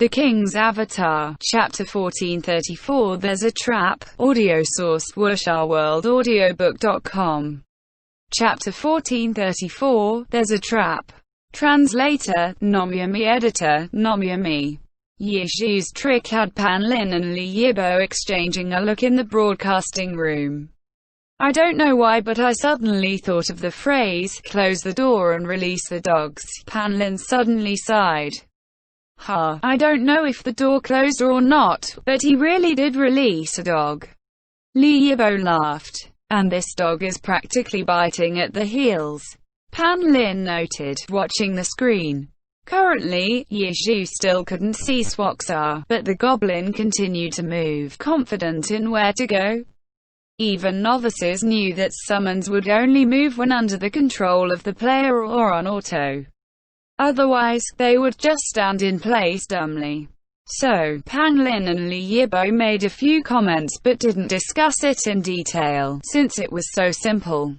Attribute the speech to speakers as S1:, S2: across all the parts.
S1: The King's Avatar, Chapter 1434 There's a Trap, audio source, wuxia-world-audiobook.com. Chapter 1434, There's a Trap. Translator, Nomyami. Editor, Nomyami. Yishu's trick had Pan Lin and Li Yibo exchanging a look in the broadcasting room. I don't know why, but I suddenly thought of the phrase, close the door and release the dogs. Pan Lin suddenly sighed. I don't know if the door closed or not, but he really did release a dog. Li Yibo laughed. And this dog is practically biting at the heels, Pan Lin noted, watching the screen. Currently, Yishu still couldn't see Swaxa, but the goblin continued to move, confident in where to go. Even novices knew that summons would only move when under the control of the player or on auto. Otherwise, they would just stand in place dumbly. So, Pan Lin and Li Yibo made a few comments but didn't discuss it in detail, since it was so simple.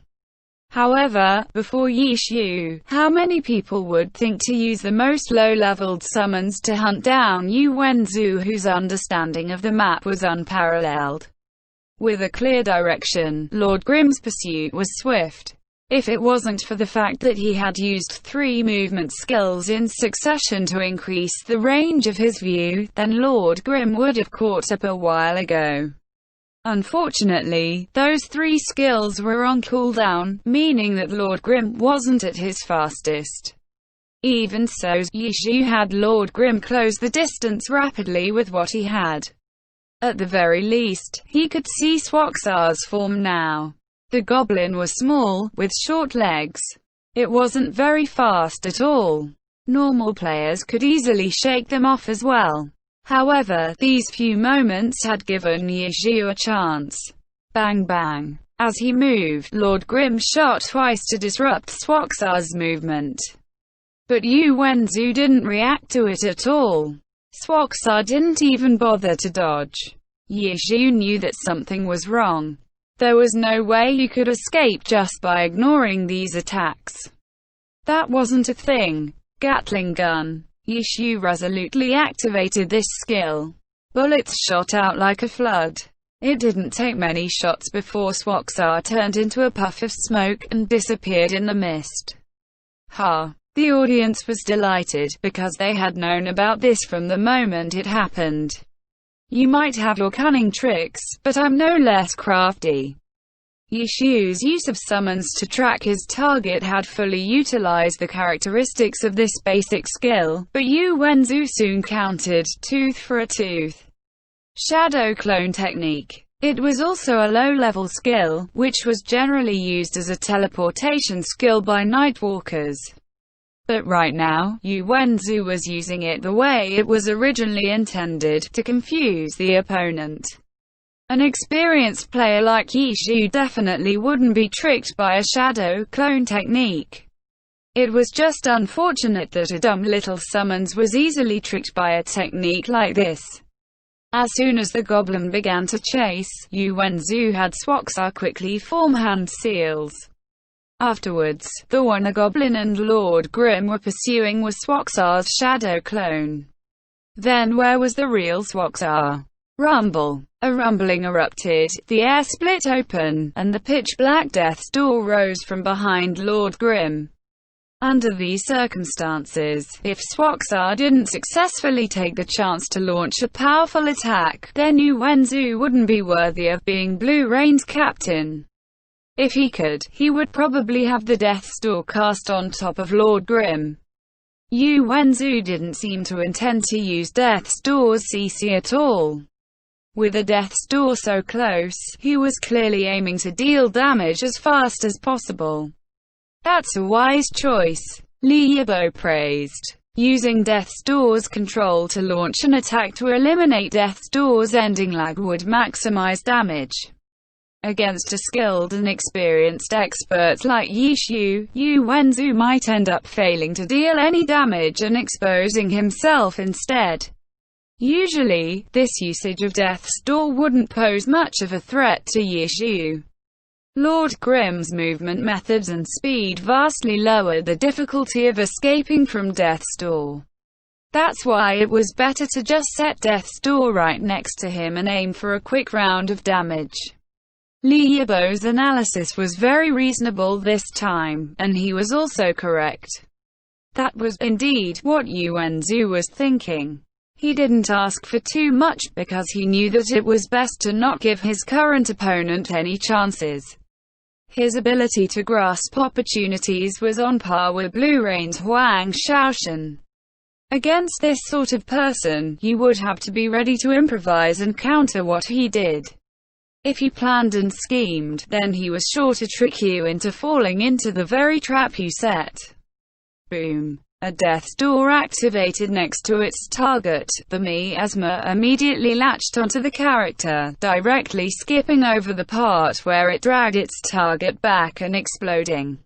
S1: However, before Yishu, how many people would think to use the most low-leveled summons to hunt down Yu Wenzu, whose understanding of the map was unparalleled? With a clear direction, Lord Grimm's pursuit was swift. If it wasn't for the fact that he had used 3 movement skills in succession to increase the range of his view, then Lord Grimm would have caught up a while ago. Unfortunately, those 3 skills were on cooldown, meaning that Lord Grimm wasn't at his fastest. Even so, Yishu had Lord Grimm close the distance rapidly with what he had. At the very least, he could see Swaxa's form now. The goblin was small, with short legs. It wasn't very fast at all. Normal players could easily shake them off as well. However, these few moments had given Yishu a chance. Bang bang. As he moved, Lord Grimm shot twice to disrupt Swaxa's movement. But Yu Wenzu didn't react to it at all. Swaxa didn't even bother to dodge. Yishu knew that something was wrong. There was no way he could escape just by ignoring these attacks. That wasn't a thing. Gatling gun. Yishu resolutely activated this skill. Bullets shot out like a flood. It didn't take many shots before Swaxa turned into a puff of smoke and disappeared in the mist. The audience was delighted, because they had known about this from the moment it happened. You might have your cunning tricks, but I'm no less crafty. Yishu's use of summons to track his target had fully utilized the characteristics of this basic skill, but Yu Wenzu soon countered, tooth for a tooth. Shadow clone technique. It was also a low-level skill, which was generally used as a teleportation skill by Nightwalkers. But right now, Yu Wenzu was using it the way it was originally intended, to confuse the opponent. An experienced player like Yishu definitely wouldn't be tricked by a shadow clone technique. It was just unfortunate that a dumb little summons was easily tricked by a technique like this. As soon as the goblin began to chase, Yu Wenzu had Swaxa quickly form hand seals. Afterwards, the one a goblin and Lord Grimm were pursuing was Swaxa's shadow clone. Then where was the real Swaxa? Rumble. A rumbling erupted, the air split open, and the pitch-black death's door rose from behind Lord Grimm. Under these circumstances, if Swaxa didn't successfully take the chance to launch a powerful attack, then Yu Wenzu wouldn't be worthy of being Blue Rain's captain. If he could, he would probably have the Death's Door cast on top of Lord Grimm. Yu Wenzu didn't seem to intend to use Death's Door's CC at all. With a Death's Door so close, he was clearly aiming to deal damage as fast as possible. That's a wise choice, Li Yibo praised. Using Death's Door's control to launch an attack to eliminate Death's Door's ending lag would maximize damage. Against a skilled and experienced expert like Yishu, Yu Wenzu might end up failing to deal any damage and exposing himself instead. Usually, this usage of Death's Door wouldn't pose much of a threat to Yishu. Lord Grimm's movement methods and speed vastly lowered the difficulty of escaping from Death's Door. That's why it was better to just set death's door right next to him and aim for a quick round of damage. Li Yibo's analysis was very reasonable this time, and he was also correct. That was, indeed, what Yuanzhu was thinking. He didn't ask for too much, because he knew that it was best to not give his current opponent any chances. His ability to grasp opportunities was on par with Blue Rain's Huang Shaoshan. Against this sort of person, you would have to be ready to improvise and counter what he did. If you planned and schemed, then he was sure to trick you into falling into the very trap you set. Boom. A death's door activated next to its target. The miasma immediately latched onto the character, directly skipping over the part where it dragged its target back and exploding.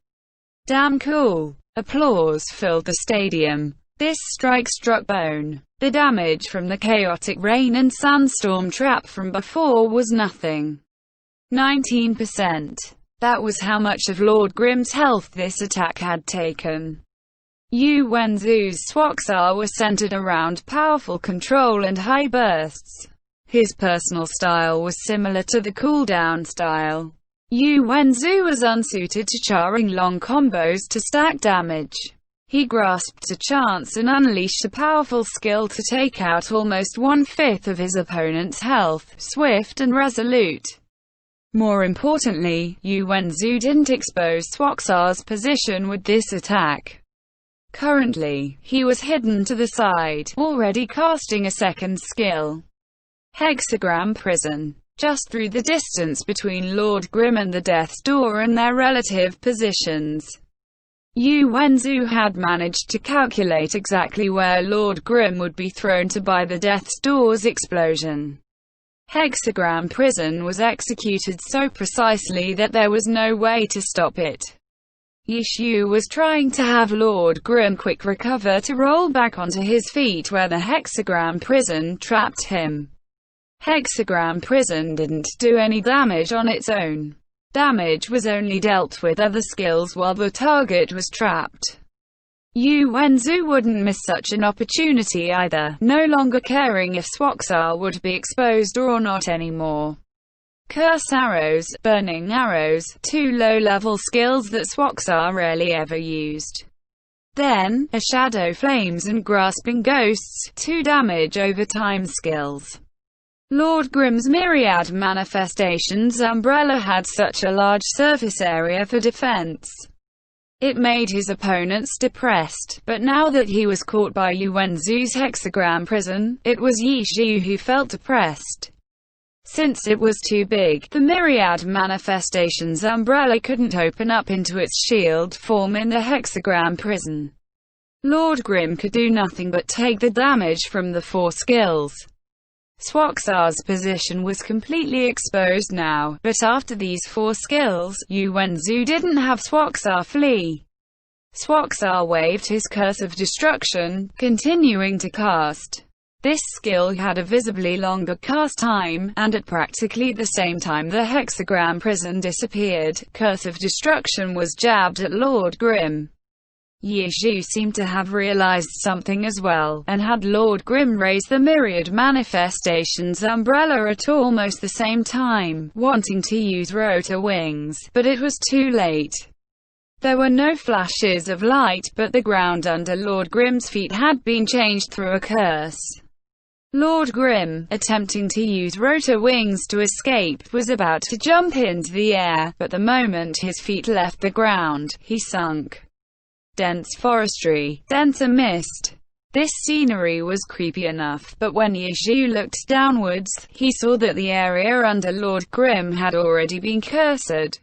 S1: Damn cool. Applause filled the stadium. This strike struck bone. The damage from the chaotic rain and sandstorm trap from before was nothing. 19%. That was how much of Lord Grimm's health this attack had taken. Yuanzhu's Swaksar was centered around powerful control and high bursts. His personal style was similar to the cooldown style. Yuanzhu was unsuited to charring long combos to stack damage. He grasped a chance and unleashed a powerful skill to take out almost one-fifth of his opponent's health, swift and resolute. More importantly, Yuanzhu didn't expose Swaksar's position with this attack. Currently, he was hidden to the side, already casting a second skill. Hexagram Prison. Just through the distance between Lord Grimm and the Death's Door and their relative positions. Yuanzhu had managed to calculate exactly where Lord Grimm would be thrown to by the Death's Door's explosion. Hexagram Prison was executed so precisely that there was no way to stop it. Yishu was trying to have Lord Grimm quick recover to roll back onto his feet where the Hexagram Prison trapped him. Hexagram Prison didn't do any damage on its own. Damage was only dealt with other skills while the target was trapped. Yuanzhu wouldn't miss such an opportunity either, no longer caring if Swaksar would be exposed or not anymore. Curse Arrows, Burning Arrows, two low-level skills that Swaksar rarely ever used. Then, a Shadow Flames and Grasping Ghosts, two damage over time skills. Lord Grimm's Myriad Manifestations umbrella had such a large surface area for defense. It made his opponents depressed, but now that he was caught by Yuanzhu's Hexagram Prison, it was Yishu who felt depressed. Since it was too big, the Myriad Manifestations umbrella couldn't open up into its shield form in the Hexagram Prison. Lord Grimm could do nothing but take the damage from the four skills. Swaksar's position was completely exposed now, but after these four skills, Yuanzhu didn't have Swaksar flee. Swaksar waved his Curse of Destruction, continuing to cast. This skill had a visibly longer cast time, and at practically the same time the Hexagram Prison disappeared, Curse of Destruction was jabbed at Lord Grimm. Yishu seemed to have realized something as well, and had Lord Grimm raise the Myriad Manifestations umbrella at almost the same time, wanting to use rotor wings, but it was too late. There were no flashes of light, but the ground under Lord Grimm's feet had been changed through a curse. Lord Grimm, attempting to use rotor wings to escape, was about to jump into the air, but the moment his feet left the ground, he sunk. Dense forestry, denser mist. This scenery was creepy enough, but when Yishu looked downwards, he saw that the area under Lord Grimm had already been cursed.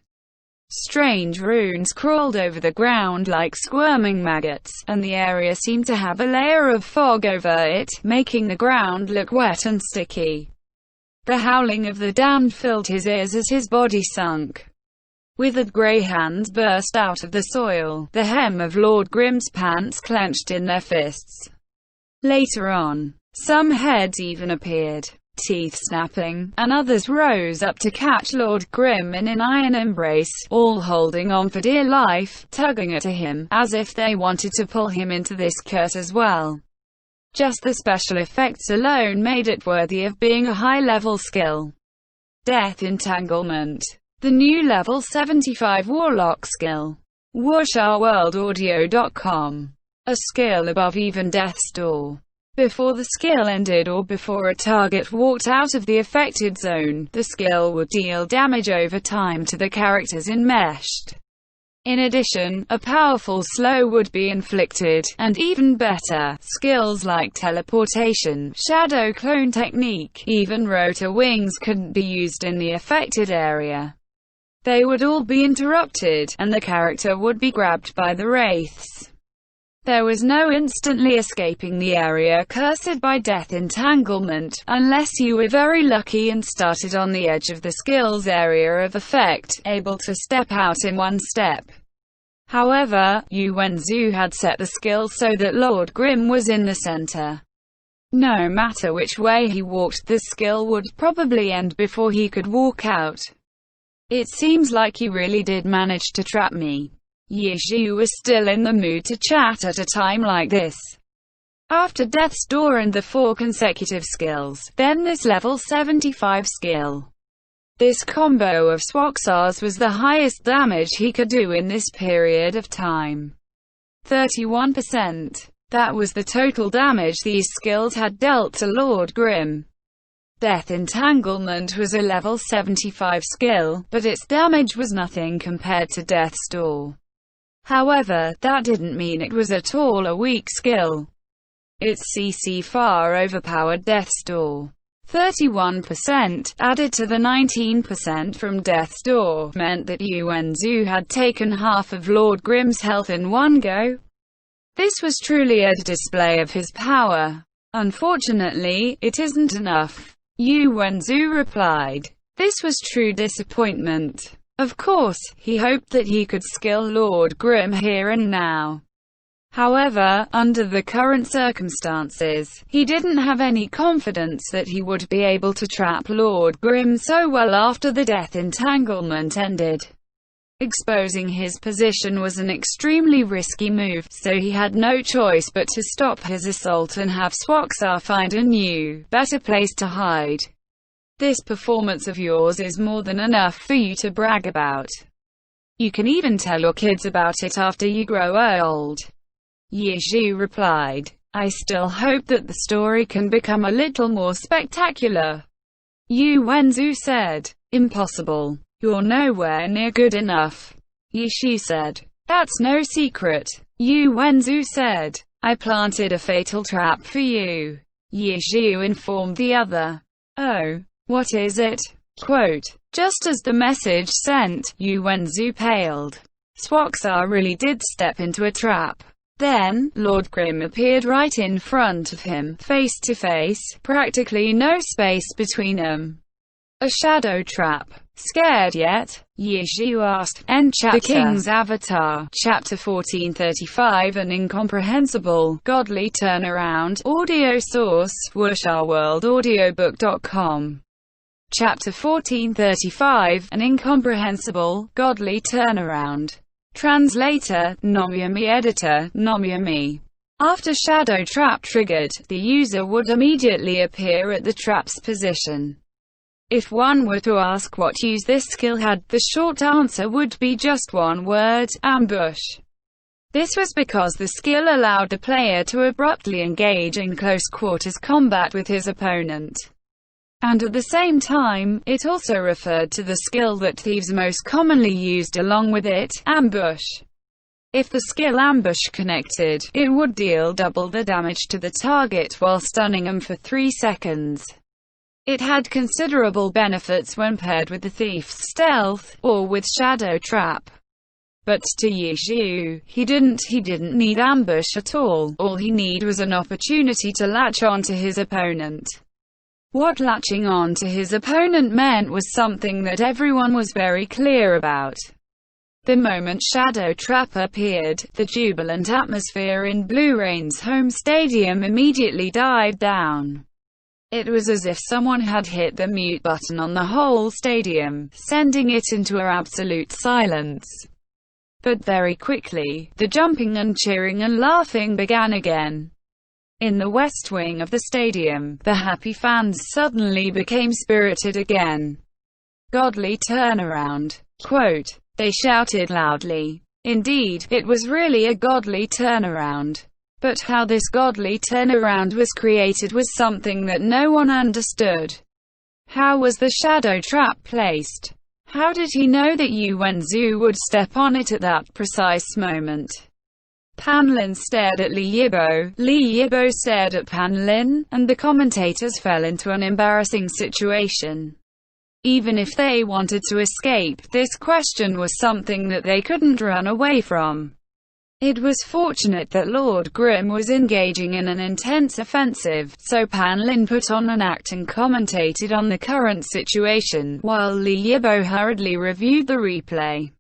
S1: Strange runes crawled over the ground like squirming maggots, and the area seemed to have a layer of fog over it, making the ground look wet and sticky. The howling of the damned filled his ears as his body sunk. Withered grey hands burst out of the soil, the hem of Lord Grimm's pants clenched in their fists. Later on, some heads even appeared, teeth snapping, and others rose up to catch Lord Grimm in an iron embrace, all holding on for dear life, tugging at him, as if they wanted to pull him into this curse as well. Just the special effects alone made it worthy of being a high-level skill. Death Entanglement. The new level 75 Warlock skill. WooshAWorldAudio.com. A skill above even Death's Door. Before the skill ended or before a target walked out of the affected zone, the skill would deal damage over time to the characters enmeshed. In addition, a powerful slow would be inflicted, and even better, skills like teleportation, shadow clone technique, even rotor wings couldn't be used in the affected area. They would all be interrupted, and the character would be grabbed by the wraiths. There was no instantly escaping the area cursed by death entanglement, unless you were very lucky and started on the edge of the skill's area of effect, able to step out in one step. However, Yu Wenzu had set the skill so that Lord Grimm was in the center. No matter which way he walked, the skill would probably end before he could walk out. It seems like he really did manage to trap me. Yizhu was still in the mood to chat at a time like this. After Death's Door and the 4 consecutive skills, then this level 75 skill. This combo of Swaxars was the highest damage he could do in this period of time. 31%. That was the total damage these skills had dealt to Lord Grimm. Death Entanglement was a level 75 skill, but its damage was nothing compared to Death's Door. However, that didn't mean it was at all a weak skill. Its CC far overpowered Death's Door. 31%, added to the 19% from Death's Door, meant that Yu Wenzu had taken half of Lord Grimm's health in one go. This was truly a display of his power. Unfortunately, it isn't enough. Yu Wenzu replied. This was true disappointment. Of course, he hoped that he could skill Lord Grimm here and now. However, under the current circumstances, he didn't have any confidence that he would be able to trap Lord Grimm so well after the death entanglement ended. Exposing his position was an extremely risky move, so he had no choice but to stop his assault and have Swaxar find a new, better place to hide. This performance of yours is more than enough for you to brag about. You can even tell your kids about it after you grow old. Yizhu replied. I still hope that the story can become a little more spectacular. Yu Wenzu said. Impossible. You're nowhere near good enough. Yizhu said. That's no secret. Yu Wenzu said. I planted a fatal trap for you. Yizhu informed the other. Oh. What is it? Quote, just as the message sent, Yu Wenzu paled. Swaxar really did step into a trap. Then, Lord Grimm appeared right in front of him, face to face, practically no space between them. A shadow trap. Scared yet? Yizhu asked. End chapter. The King's Avatar. Chapter 1435. An incomprehensible, godly turnaround. Audio source, WooshAWorldAudiobook.com. Chapter 1435, An Incomprehensible, Godly Turnaround. Translator, Nomyami. Editor, Nomyami. After Shadow Trap triggered, the user would immediately appear at the trap's position. If one were to ask what use this skill had, the short answer would be just one word, ambush. This was because the skill allowed the player to abruptly engage in close quarters combat with his opponent. And at the same time, it also referred to the skill that thieves most commonly used along with it, ambush. If the skill ambush connected, it would deal double the damage to the target while stunning them for 3 seconds. It had considerable benefits when paired with the thief's stealth, or with shadow trap. But to Yizhu, he didn't need ambush at all. All he needed was an opportunity to latch on to his opponent. What latching on to his opponent meant was something that everyone was very clear about. The moment Shadow Trap appeared, the jubilant atmosphere in Blue Rain's home stadium immediately died down. It was as if someone had hit the mute button on the whole stadium, sending it into absolute silence. But very quickly, the jumping and cheering and laughing began again. In the west wing of the stadium, the happy fans suddenly became spirited again. Godly turnaround. Quote, they shouted loudly. Indeed, it was really a godly turnaround. But how this godly turnaround was created was something that no one understood. How was the shadow trap placed? How did he know that Yu Wenzu would step on it at that precise moment? Pan Lin stared at Li Yibo, Li Yibo stared at Pan Lin, and the commentators fell into an embarrassing situation. Even if they wanted to escape, this question was something that they couldn't run away from. It was fortunate that Lord Grimm was engaging in an intense offensive, so Pan Lin put on an act and commentated on the current situation, while Li Yibo hurriedly reviewed the replay.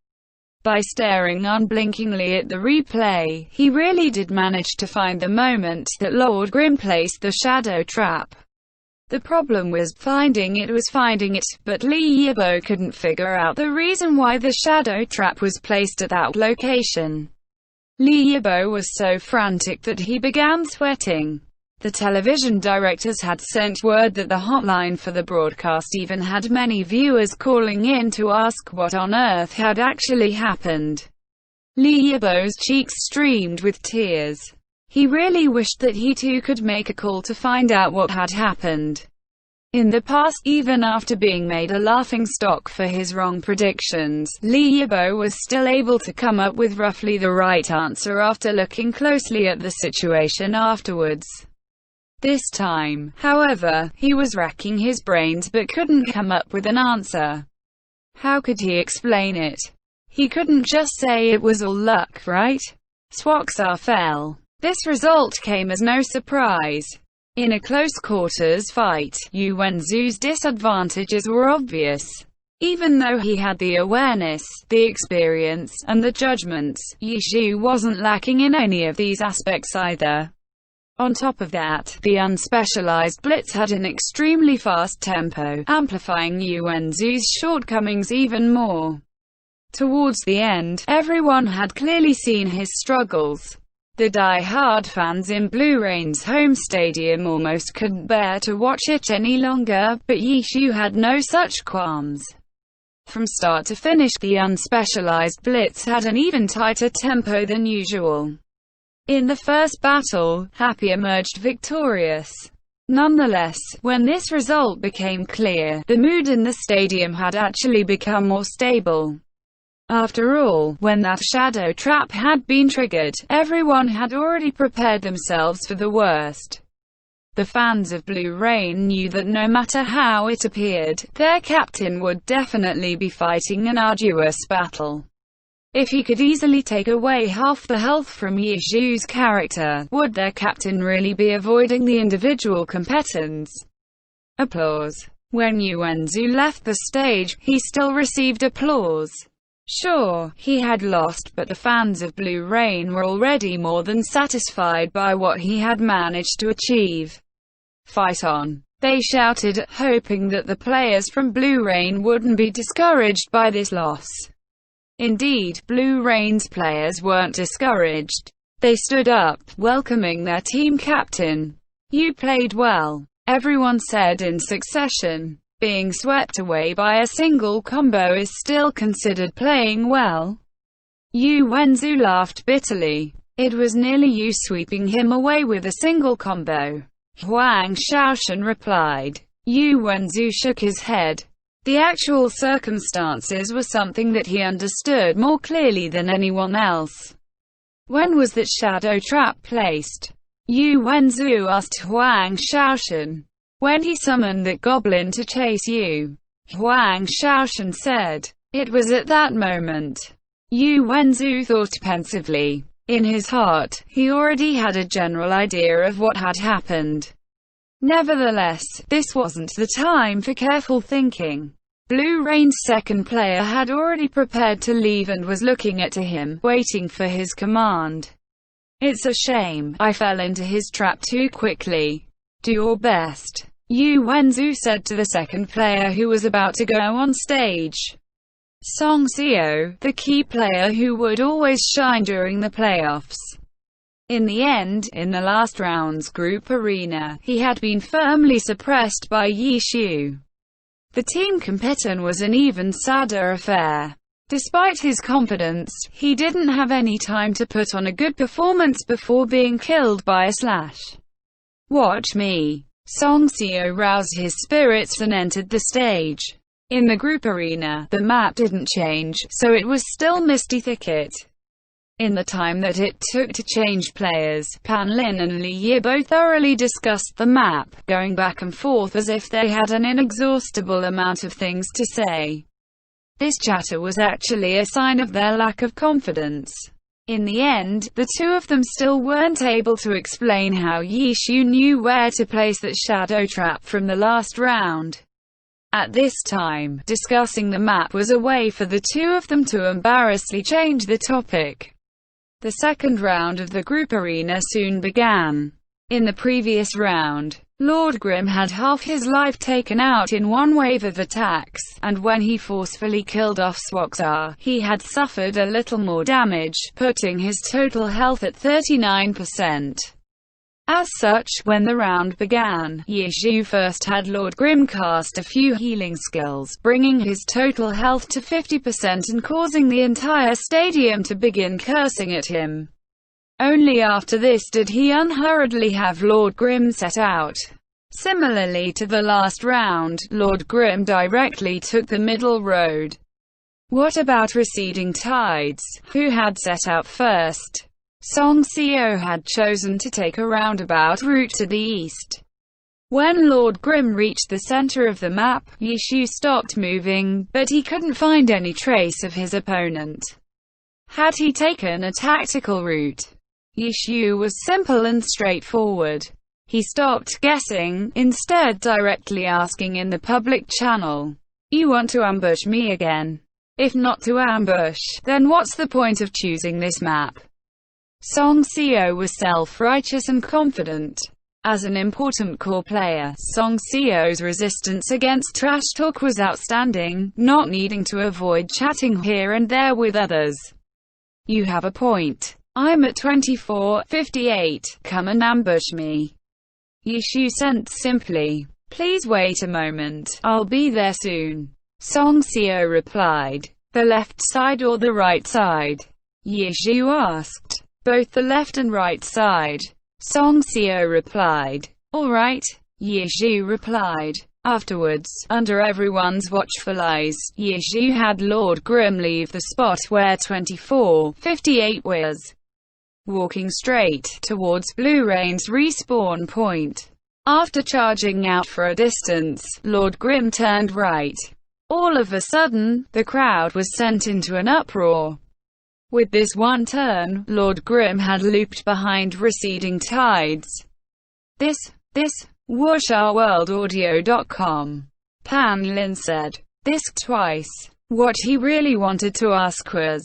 S1: By staring unblinkingly at the replay, he really did manage to find the moment that Lord Grimm placed the shadow trap. The problem was finding it, but Li Yibo couldn't figure out the reason why the shadow trap was placed at that location. Li Yibo was so frantic that he began sweating. The television directors had sent word that the hotline for the broadcast even had many viewers calling in to ask what on earth had actually happened. Li Yibo's cheeks streamed with tears. He really wished that he too could make a call to find out what had happened. In the past, even after being made a laughingstock for his wrong predictions, Li Yibo was still able to come up with roughly the right answer after looking closely at the situation afterwards. This time, however, he was racking his brains but couldn't come up with an answer. How could he explain it? He couldn't just say it was all luck, right? Swaksar fell. This result came as no surprise. In a close-quarters fight, Yu Wenzu's disadvantages were obvious. Even though he had the awareness, the experience, and the judgments, Yizhu wasn't lacking in any of these aspects either. On top of that, the unspecialized blitz had an extremely fast tempo, amplifying Yu Wenzu's shortcomings even more. Towards the end, everyone had clearly seen his struggles. The die-hard fans in Blue Rain's home stadium almost couldn't bear to watch it any longer, but Yizhu had no such qualms. From start to finish, the unspecialized blitz had an even tighter tempo than usual. In the first battle, Happy emerged victorious. Nonetheless, when this result became clear, the mood in the stadium had actually become more stable. After all, when that shadow trap had been triggered, everyone had already prepared themselves for the worst. The fans of Blue Rain knew that no matter how it appeared, their captain would definitely be fighting an arduous battle. If he could easily take away half the health from Yizhu's character, would their captain really be avoiding the individual competence? Applause. When Yu Wenzu left the stage, he still received applause. Sure, he had lost, but the fans of Blue Rain were already more than satisfied by what he had managed to achieve. Fight on! They shouted, hoping that the players from Blue Rain wouldn't be discouraged by this loss. Indeed, Blue Rain's players weren't discouraged. They stood up, welcoming their team captain. You played well, everyone said in succession. Being swept away by a single combo is still considered playing well. Yu Wenzu laughed bitterly. It was nearly you sweeping him away with a single combo. Huang Shaoshan replied. Yu Wenzu shook his head. The actual circumstances were something that he understood more clearly than anyone else. When was that shadow trap placed? Yu Wenzu asked Huang Shaoshan. When he summoned that goblin to chase you. Huang Shaoshan said. It was at that moment. Yu Wenzu thought pensively. In his heart, he already had a general idea of what had happened. Nevertheless, this wasn't the time for careful thinking. Blue Rain's second player had already prepared to leave and was looking at him, waiting for his command. It's a shame, I fell into his trap too quickly. Do your best. Yu Wenzu said to the second player who was about to go on stage. Song Xiao, the key player who would always shine during the playoffs. In the end, in the last round's group arena, he had been firmly suppressed by Yi Shu. The team competition was an even sadder affair. Despite his confidence, he didn't have any time to put on a good performance before being killed by a slash. "Watch me." Song Seo roused his spirits and entered the stage. In the group arena, the map didn't change, so it was still Misty Thicket. In the time that it took to change players, Pan Lin and Li Yibo thoroughly discussed the map, going back and forth as if they had an inexhaustible amount of things to say. This chatter was actually a sign of their lack of confidence. In the end, the two of them still weren't able to explain how Yi Shu knew where to place that shadow trap from the last round. At this time, discussing the map was a way for the two of them to embarrassingly change the topic. The second round of the group arena soon began. In the previous round, Lord Grimm had half his life taken out in one wave of attacks, and when he forcefully killed off Swaxar, he had suffered a little more damage, putting his total health at 39%. As such, when the round began, Yi Shu first had Lord Grimm cast a few healing skills, bringing his total health to 50% and causing the entire stadium to begin cursing at him. Only after this did he unhurriedly have Lord Grimm set out. Similarly to the last round, Lord Grimm directly took the middle road. What about Receding Tides, who had set out first? Song Seo had chosen to take a roundabout route to the east. When Lord Grimm reached the center of the map, Yi Shu stopped moving, but he couldn't find any trace of his opponent. Had he taken a tactical route? Yi Shu was simple and straightforward. He stopped guessing, instead directly asking in the public channel, "You want to ambush me again? If not to ambush, then what's the point of choosing this map?" Song Seo was self-righteous and confident. As an important core player, Song Seo's resistance against trash talk was outstanding, not needing to avoid chatting here and there with others. "You have a point. I'm at 24:58, come and ambush me." Yi Shu sent simply, "Please wait a moment, I'll be there soon." Song Seo replied, "The left side or the right side?" Yi Shu asked. "Both the left and right side." Song Seo replied, "All right." Yi Shu replied. Afterwards, under everyone's watchful eyes, Yi Shu had Lord Grimm leave the spot where 24:58 was, walking straight towards Blue Rain's respawn point. After charging out for a distance, Lord Grimm turned right. All of a sudden, the crowd was sent into an uproar. With this one turn, Lord Grimm had looped behind Receding Tides. This WashOurWorldAudio.com. Pan Lin said. This twice. What he really wanted to ask was,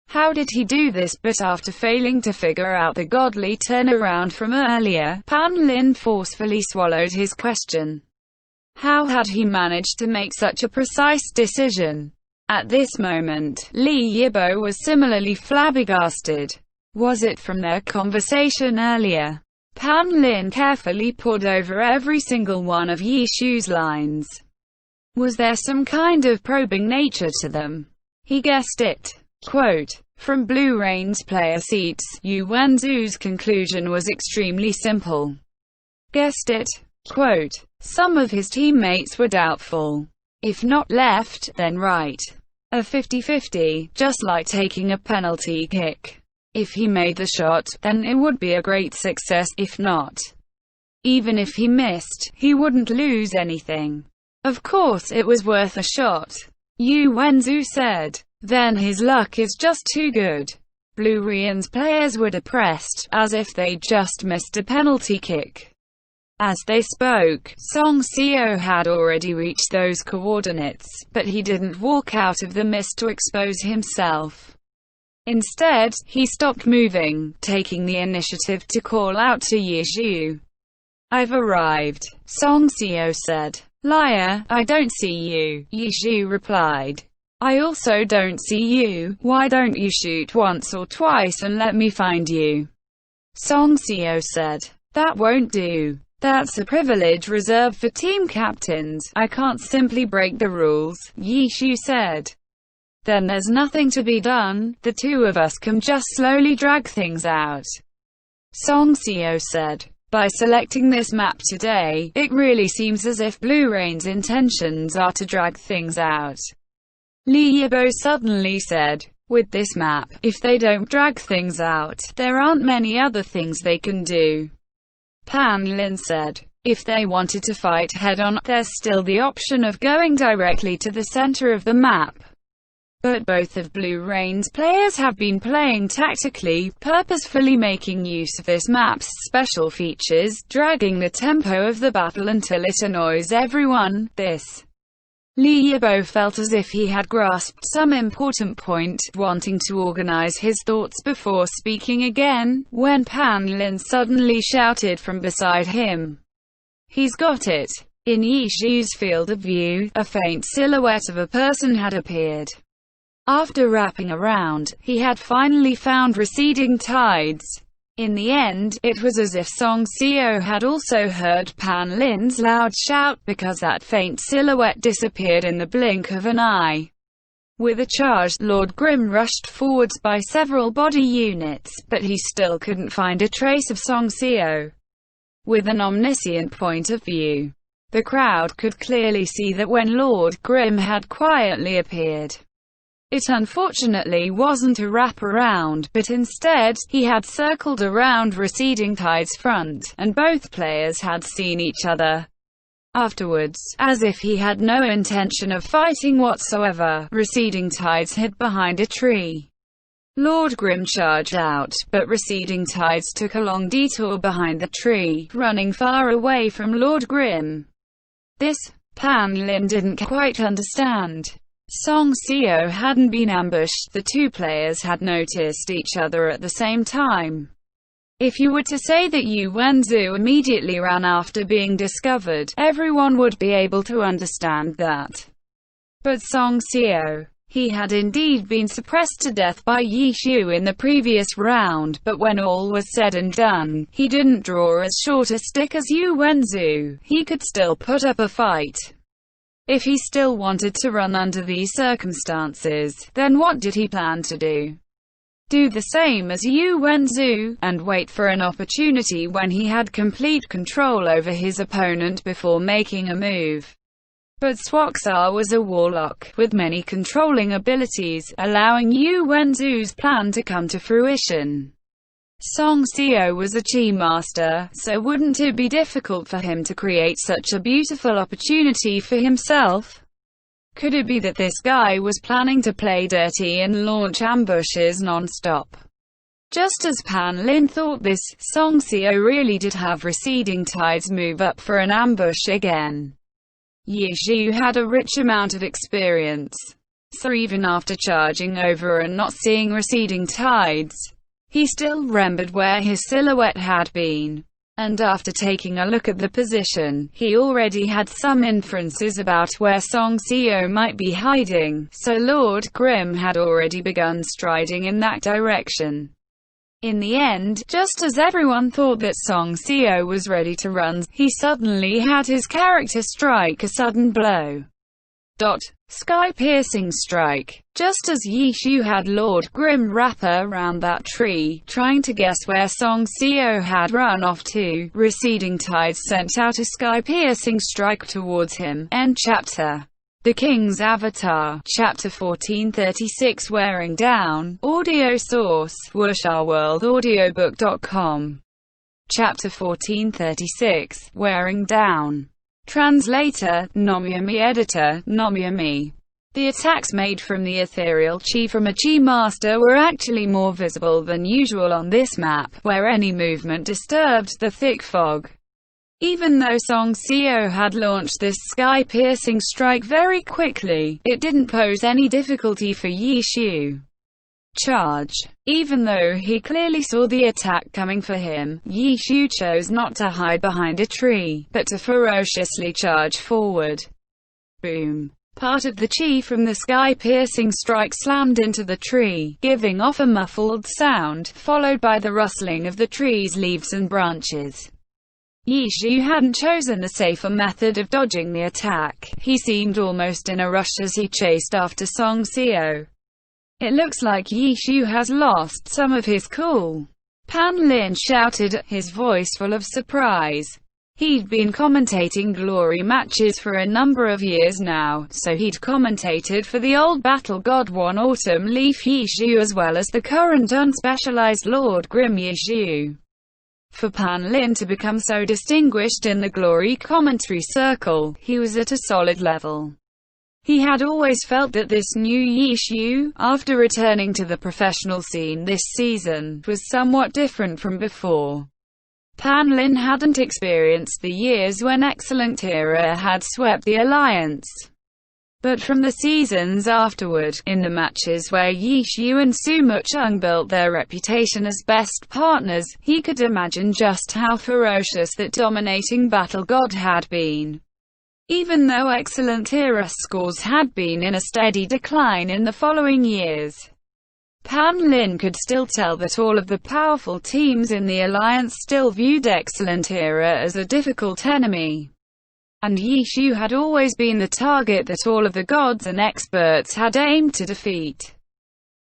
S1: how did he do this? But after failing to figure out the godly turnaround from earlier, Pan Lin forcefully swallowed his question. How had he managed to make such a precise decision? At this moment, Li Yibo was similarly flabbergasted. Was it from their conversation earlier? Pan Lin carefully pored over every single one of Yi Shu's lines. Was there some kind of probing nature to them? He guessed it. Quote, from Blue Rain's player seats, Yu Wenzu's conclusion was extremely simple. Guessed it. Quote, some of his teammates were doubtful. If not left, then right. A 50-50, just like taking a penalty kick. If he made the shot, then it would be a great success. If not, even if he missed, he wouldn't lose anything. Of course it was worth a shot. Yu Wenzu said. Then his luck is just too good. Blue Rain's players were depressed, as if they'd just missed a penalty kick. As they spoke, Song Seo had already reached those coordinates, but he didn't walk out of the mist to expose himself. Instead, he stopped moving, taking the initiative to call out to Yi Shu. I've arrived, Song Seo said. Liar, I don't see you, Yi Shu replied. I also don't see you. Why don't you shoot once or twice and let me find you? Song Seo said. That won't do. That's a privilege reserved for team captains. I can't simply break the rules, Yi Shu said. Then there's nothing to be done. The two of us can just slowly drag things out. Song Seo said. By selecting this map today, it really seems as if Blue Rain's intentions are to drag things out. Li Yibo suddenly said. With this map, if they don't drag things out, there aren't many other things they can do. Pan Lin said. If they wanted to fight head-on, there's still the option of going directly to the center of the map. But both of Blue Rain's players have been playing tactically, purposefully making use of this map's special features, dragging the tempo of the battle until it annoys everyone. Li Yibo felt as if he had grasped some important point, wanting to organize his thoughts before speaking again, when Pan Lin suddenly shouted from beside him. He's got it! In Yi Shu's field of view, a faint silhouette of a person had appeared. After wrapping around, he had finally found receding tides. In the end, it was as if Song Seo had also heard Pan Lin's loud shout, because that faint silhouette disappeared in the blink of an eye. With a charge, Lord Grimm rushed forwards by several body units, but he still couldn't find a trace of Song Seo. With an omniscient point of view, the crowd could clearly see that when Lord Grimm had quietly appeared, it unfortunately wasn't a wraparound, but instead, he had circled around Receding Tide's front, and both players had seen each other. Afterwards, as if he had no intention of fighting whatsoever, Receding Tides hid behind a tree. Lord Grimm charged out, but Receding Tides took a long detour behind the tree, running far away from Lord Grimm. This, Pan Lin didn't quite understand. Song Seo hadn't been ambushed, the two players had noticed each other at the same time. If you were to say that Yu Wenzu immediately ran after being discovered, everyone would be able to understand that. But Song Seo, he had indeed been suppressed to death by Yi Shu in the previous round, but when all was said and done, he didn't draw as short a stick as Yu Wenzu. He could still put up a fight. If he still wanted to run under these circumstances, then what did he plan to do? Do the same as Yu Wenzu, and wait for an opportunity when he had complete control over his opponent before making a move. But Swaksar was a warlock, with many controlling abilities, allowing Yu Wenzu's plan to come to fruition. Song Seo was a chi master, so wouldn't it be difficult for him to create such a beautiful opportunity for himself? Could it be that this guy was planning to play dirty and launch ambushes non-stop? Just as Pan Lin thought this, Song Seo really did have Receding Tides move up for an ambush again. Yi Shu had a rich amount of experience, so even after charging over and not seeing Receding Tides, he still remembered where his silhouette had been. And after taking a look at the position, he already had some inferences about where Song Seo might be hiding, so Lord Grimm had already begun striding in that direction. In the end, just as everyone thought that Song Seo was ready to run, he suddenly had his character strike a sudden blow. Sky-piercing strike. Just as Yi Shu had Lord Grimm wrap around that tree, trying to guess where Song Seo had run off to, Receding Tides sent out a sky-piercing strike towards him. End chapter. The King's Avatar. Chapter 1436 Wearing Down. Audio source, wuxia-world-audiobook.com. Chapter 1436 Wearing Down. Translator, Nomyami. Editor, Nomyami. The attacks made from the ethereal chi from a chi master were actually more visible than usual on this map, where any movement disturbed the thick fog. Even though Song Seo had launched this sky-piercing strike very quickly, it didn't pose any difficulty for Yi Shu. Charge. Even though he clearly saw the attack coming for him, Yi Shu chose not to hide behind a tree, but to ferociously charge forward. Boom. Part of the chi from the sky-piercing strike slammed into the tree, giving off a muffled sound, followed by the rustling of the tree's leaves and branches. Yi Xiu hadn't chosen the safer method of dodging the attack. He seemed almost in a rush as he chased after Song Xiao. "It looks like Yi Xiu has lost some of his cool," Pan Lin shouted, his voice full of surprise. He'd been commentating glory matches for a number of years now, so he'd commentated for the old battle god One Autumn Leaf Yi Xiu as well as the current unspecialized Lord Grim Yi Xiu. For Pan Lin to become so distinguished in the glory commentary circle, he was at a solid level. He had always felt that this new Yi Xiu, after returning to the professional scene this season, was somewhat different from before. Pan Lin hadn't experienced the years when Excellent Era had swept the alliance. But from the seasons afterward, in the matches where Yi Xiu and Su Mucheng built their reputation as best partners, he could imagine just how ferocious that dominating battle god had been. Even though Excellent Era scores had been in a steady decline in the following years, Pan Lin could still tell that all of the powerful teams in the alliance still viewed Excellent Era as a difficult enemy. And Yi Xiu had always been the target that all of the gods and experts had aimed to defeat.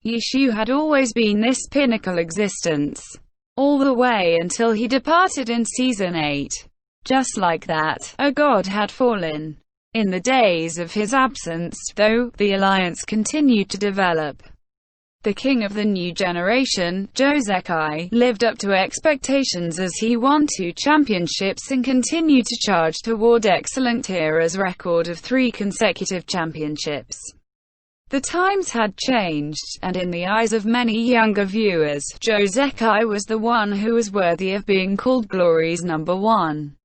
S1: Yi Xiu had always been this pinnacle existence, all the way until he departed in Season 8. Just like that, a god had fallen. In the days of his absence, though, the alliance continued to develop. The king of the new generation, Zhou Zekai, lived up to expectations as he won 2 championships and continued to charge toward Excellent Era's record of 3 consecutive championships. The times had changed, and in the eyes of many younger viewers, Zhou Zekai was the one who was worthy of being called Glory's number 1.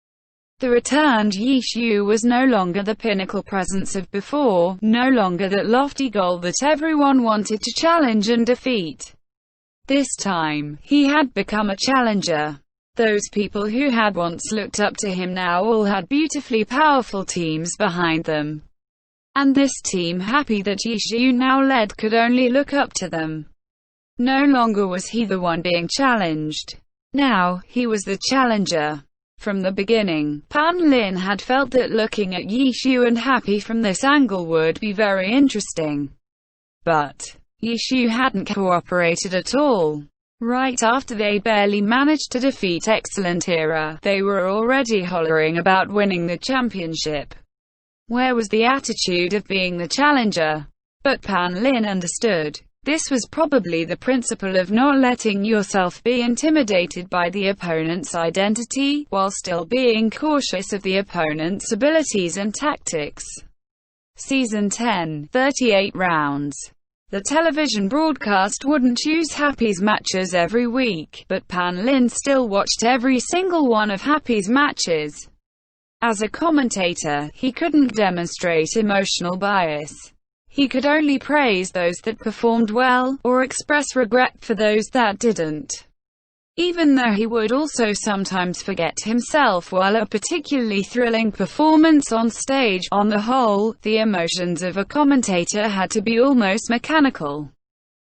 S1: The returned Yi Xiu was no longer the pinnacle presence of before, no longer that lofty goal that everyone wanted to challenge and defeat. This time, he had become a challenger. Those people who had once looked up to him now all had beautifully powerful teams behind them. And this team, happy that Yi Xiu now led, could only look up to them. No longer was he the one being challenged. Now, he was the challenger. From the beginning, Pan Lin had felt that looking at Yi Xiu and Happy from this angle would be very interesting. But Yi Xiu hadn't cooperated at all. Right after they barely managed to defeat Excellent Era, they were already hollering about winning the championship. Where was the attitude of being the challenger? But Pan Lin understood. This was probably the principle of not letting yourself be intimidated by the opponent's identity, while still being cautious of the opponent's abilities and tactics. Season 10, 38 rounds. The television broadcast wouldn't choose Happy's matches every week, but Pan Lin still watched every single one of Happy's matches. As a commentator, he couldn't demonstrate emotional bias. He could only praise those that performed well, or express regret for those that didn't. Even though he would also sometimes forget himself while a particularly thrilling performance on stage, on the whole, the emotions of a commentator had to be almost mechanical.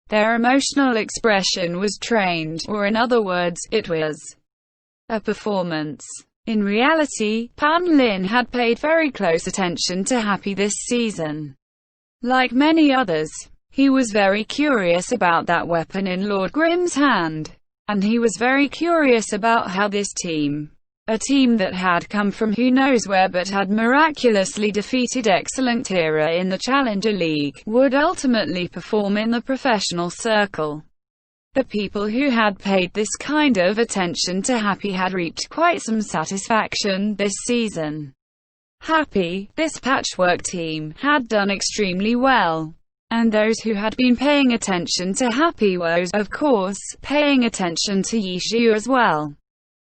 S1: Their emotional expression was trained, or in other words, it was a performance. In reality, Pan Lin had paid very close attention to Happy this season. Like many others, he was very curious about that weapon in Lord Grimm's hand. And he was very curious about how this team, a team that had come from who knows where but had miraculously defeated Excellent Era in the Challenger League, would ultimately perform in the professional circle. The people who had paid this kind of attention to Happy had reaped quite some satisfaction this season. Happy, this patchwork team, had done extremely well. And those who had been paying attention to Happy were, of course, paying attention to Yi Xiu as well.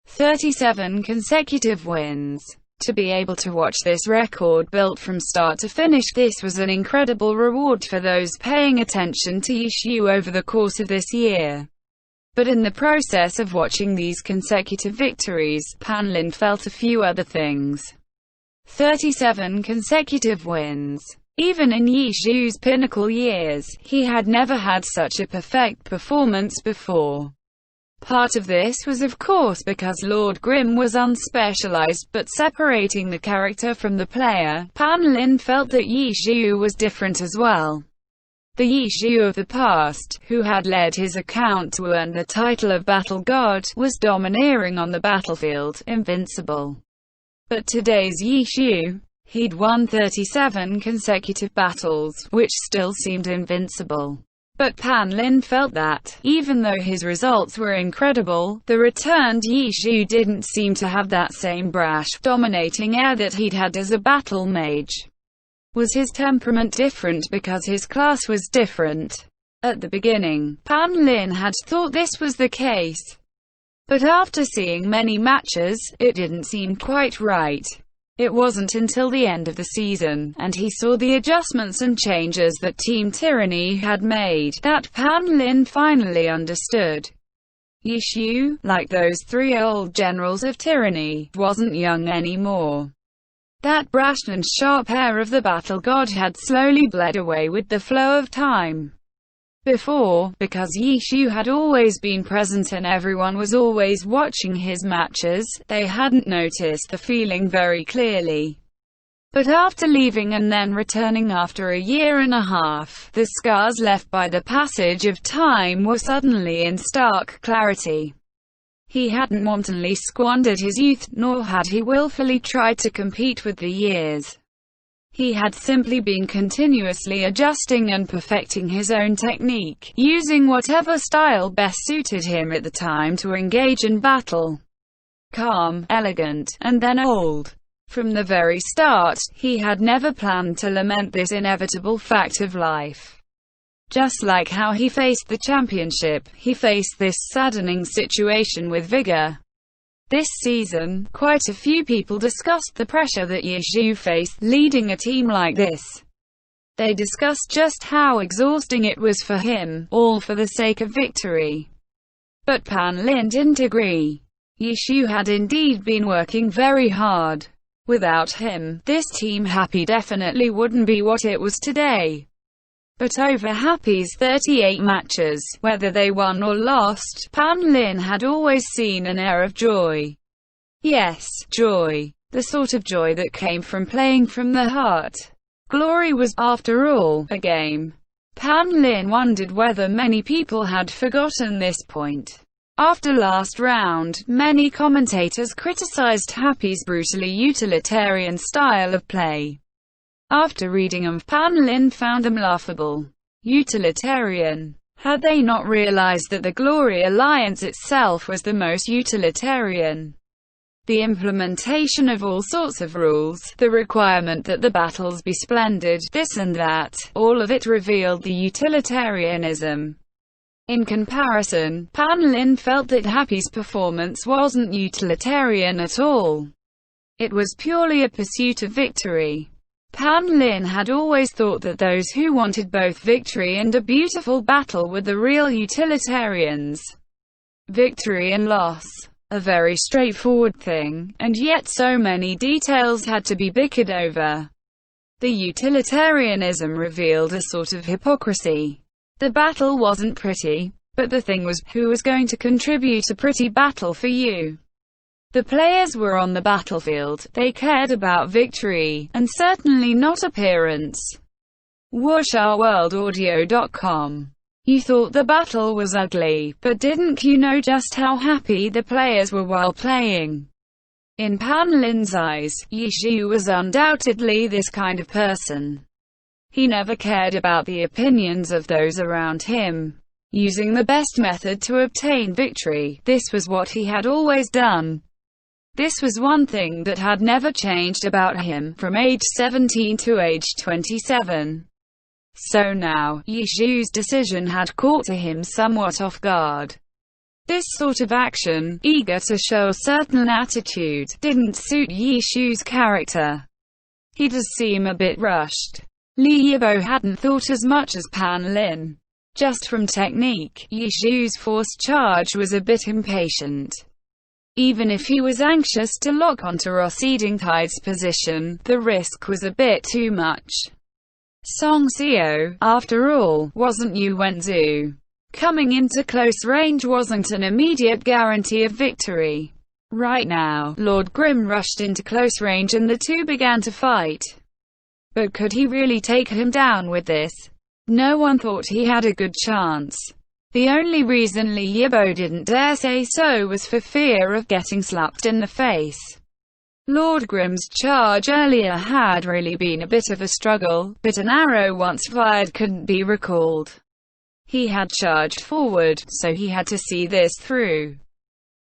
S1: 37 consecutive wins. To be able to watch this record built from start to finish, this was an incredible reward for those paying attention to Yi Xiu over the course of this year. But in the process of watching these consecutive victories, Pan Lin felt a few other things. 37 consecutive wins. Even in Yishu's pinnacle years, he had never had such a perfect performance before. Part of this was of course because Lord Grimm was unspecialized, but separating the character from the player, Pan Lin felt that Yishu was different as well. The Yishu of the past, who had led his account to earn the title of Battle God, was domineering on the battlefield, invincible. But today's Yishu, he'd won 37 consecutive battles, which still seemed invincible. But Pan Lin felt that, even though his results were incredible, the returned Yishu didn't seem to have that same brash, dominating air that he'd had as a battle mage. Was his temperament different because his class was different? At the beginning, Pan Lin had thought this was the case. But after seeing many matches, it didn't seem quite right. It wasn't until the end of the season, and he saw the adjustments and changes that Team Tyranny had made, that Pan Lin finally understood. Yishu, like those 3 old generals of Tyranny, wasn't young anymore. That brash and sharp air of the battle god had slowly bled away with the flow of time. Before, because Yishu had always been present and everyone was always watching his matches, they hadn't noticed the feeling very clearly. But after leaving and then returning after a year and a half, the scars left by the passage of time were suddenly in stark clarity. He hadn't wantonly squandered his youth, nor had he willfully tried to compete with the years. He had simply been continuously adjusting and perfecting his own technique, using whatever style best suited him at the time to engage in battle. Calm, elegant, and then old. From the very start, he had never planned to lament this inevitable fact of life. Just like how he faced the championship, he faced this saddening situation with vigor. This season, quite a few people discussed the pressure that Yishu faced, leading a team like this. They discussed just how exhausting it was for him, all for the sake of victory. But Pan Lin didn't agree. Yishu had indeed been working very hard. Without him, this Team Happy definitely wouldn't be what it was today. But over Happy's 38 matches, whether they won or lost, Pan Lin had always seen an air of joy. Yes, joy. The sort of joy that came from playing from the heart. Glory was, after all, a game. Pan Lin wondered whether many people had forgotten this point. After last round, many commentators criticized Happy's brutally utilitarian style of play. After reading them, Pan Lin found them laughable. Utilitarian. Had they not realized that the Glory Alliance itself was the most utilitarian? The implementation of all sorts of rules, the requirement that the battles be splendid, this and that, all of it revealed the utilitarianism. In comparison, Pan Lin felt that Happy's performance wasn't utilitarian at all. It was purely a pursuit of victory. Pan Lin had always thought that those who wanted both victory and a beautiful battle were the real utilitarians. Victory and loss. A very straightforward thing, and yet so many details had to be bickered over. The utilitarianism revealed a sort of hypocrisy. The battle wasn't pretty, but the thing was, who was going to contribute a pretty battle for you? The players were on the battlefield, they cared about victory, and certainly not appearance. WuxRWorldAudio.com. You thought the battle was ugly, but didn't you know just how happy the players were while playing? In Pan Lin's eyes, Yishu was undoubtedly this kind of person. He never cared about the opinions of those around him. Using the best method to obtain victory, this was what he had always done. This was one thing that had never changed about him, from age 17 to age 27. So now, Yishu's decision had caught him somewhat off guard. This sort of action, eager to show a certain attitude, didn't suit Yishu's character. He does seem a bit rushed. Li Yibo hadn't thought as much as Pan Lin. Just from technique, Yishu's forced charge was a bit impatient. Even if he was anxious to lock onto receding tide's position, the risk was a bit too much. Song Seo, after all, wasn't Yu Wenzu. Coming into close range wasn't an immediate guarantee of victory. Right now, Lord Grimm rushed into close range and the two began to fight. But could he really take him down with this? No one thought he had a good chance. The only reason Li Yibo didn't dare say so was for fear of getting slapped in the face. Lord Grimm's charge earlier had really been a bit of a struggle, but an arrow once fired couldn't be recalled. He had charged forward, so he had to see this through.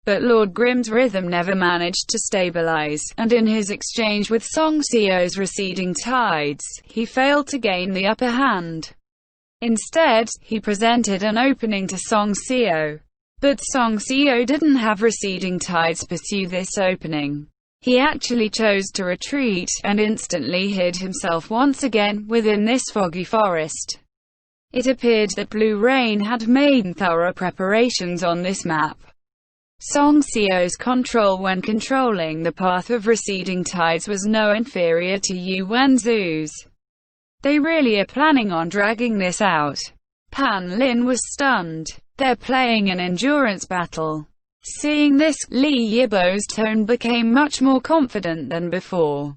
S1: But Lord Grimm's rhythm never managed to stabilize, and in his exchange with Song Seo's receding tides, he failed to gain the upper hand. Instead, he presented an opening to Song Seo. But Song Seo didn't have receding tides pursue this opening. He actually chose to retreat, and instantly hid himself once again within this foggy forest. It appeared that Blue Rain had made thorough preparations on this map. Song Seo's control when controlling the path of receding tides was no inferior to Yu Wenzu's. They really are planning on dragging this out. Pan Lin was stunned. They're playing an endurance battle. Seeing this, Li Yibo's tone became much more confident than before.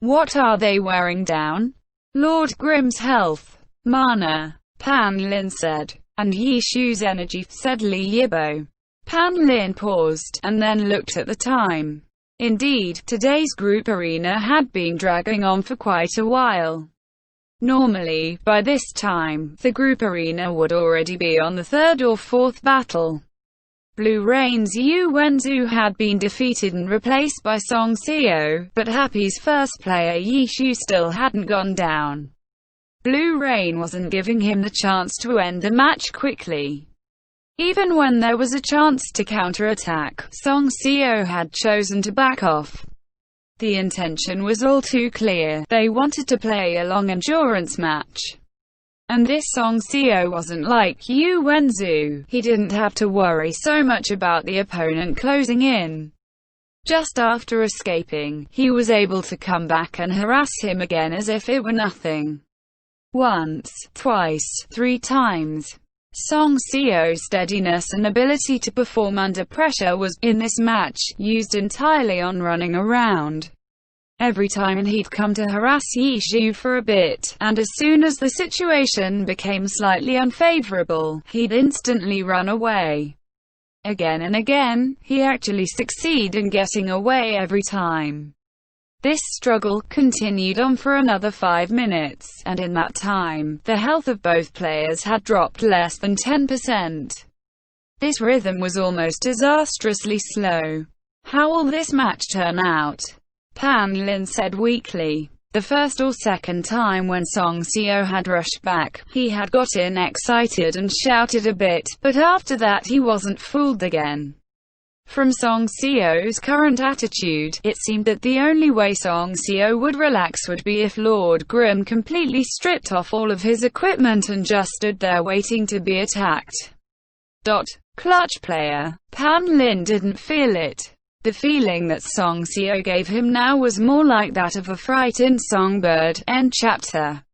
S1: What are they wearing down? Lord Grimm's health. Mana. Pan Lin said. And Yi Shu's energy, said Li Yibo. Pan Lin paused, and then looked at the time. Indeed, today's group arena had been dragging on for quite a while. Normally, by this time, the group arena would already be on the third or fourth battle. Blue Rain's Yu Wenzu had been defeated and replaced by Song Seo, but Happy's first player Yi Shu still hadn't gone down. Blue Rain wasn't giving him the chance to end the match quickly. Even when there was a chance to counter-attack, Song Seo had chosen to back off. The intention was all too clear. They wanted to play a long endurance match. And this Song Seo wasn't like Yu Wenzu. He didn't have to worry so much about the opponent closing in. Just after escaping, he was able to come back and harass him again as if it were nothing. Once, twice, 3 times. Song Seo's steadiness and ability to perform under pressure was, in this match, used entirely on running around. Every time he'd come to harass Yi Shu for a bit, and as soon as the situation became slightly unfavorable, he'd instantly run away. Again and again, he actually succeeded in getting away every time. This struggle continued on for another 5 minutes, and in that time, the health of both players had dropped less than 10%. This rhythm was almost disastrously slow. How will this match turn out? Pan Lin said weakly. The first or second time when Song Seo had rushed back, he had gotten excited and shouted a bit, but after that he wasn't fooled again. From Song Seo's current attitude, it seemed that the only way Song Seo would relax would be if Lord Grimm completely stripped off all of his equipment and just stood there waiting to be attacked. Clutch player. Pan Lin didn't feel it. The feeling that Song Seo gave him now was more like that of a frightened songbird. End chapter.